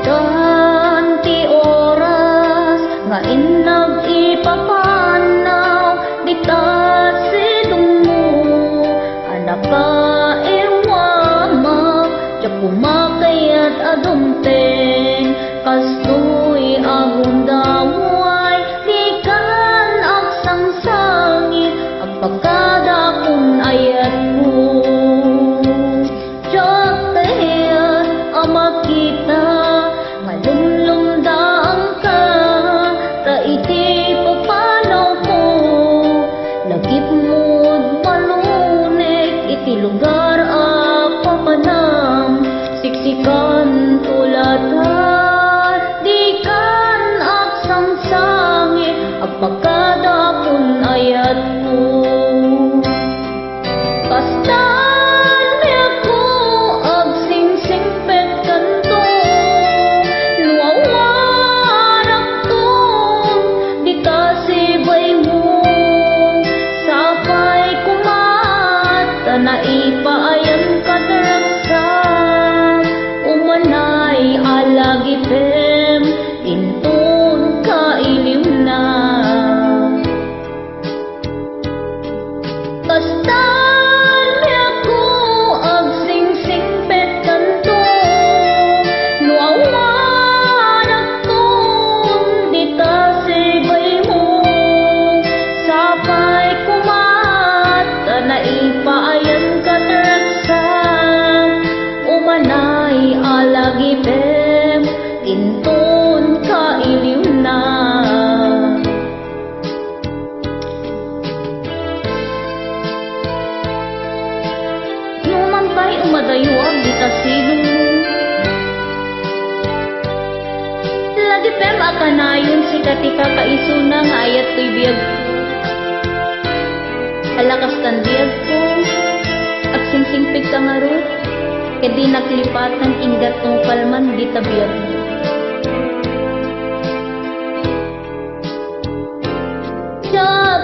Tanti oras nga inag ipapanaw di tasidong mo anak ka irwama tiyak kumakayat adumteng kastoy agong damuay di kan aksang sangit ang pagkadakon ayat mo tiyak tahiyan ang makita malumlumdaan ka ta iti papanaw ko lagip mo't malunik iti lugar a pamanam siksikan tulatan di kan aksang sangit ang pagkadakon ayat mo kastan mi ako ag sing-singpet kanto luawarak to di kasibay mo sapay kumat na ipaayan kadaragsan umanay alagipem intun kailiw na kastan mi ako ag sing-singpet kanto luawarak to di kasibay mo sapay kumat na ipaayan kadaragsan umanay alagipem intun kailiw na numampay umadayuag di kasilong mo lagipem akanayon si katika kaisuna nga ayat to'y biyag ko alakas tan biyag ko at singsingpig ka nga ro kedi naklipatan ingat tong palman di tabiyag mo tiyak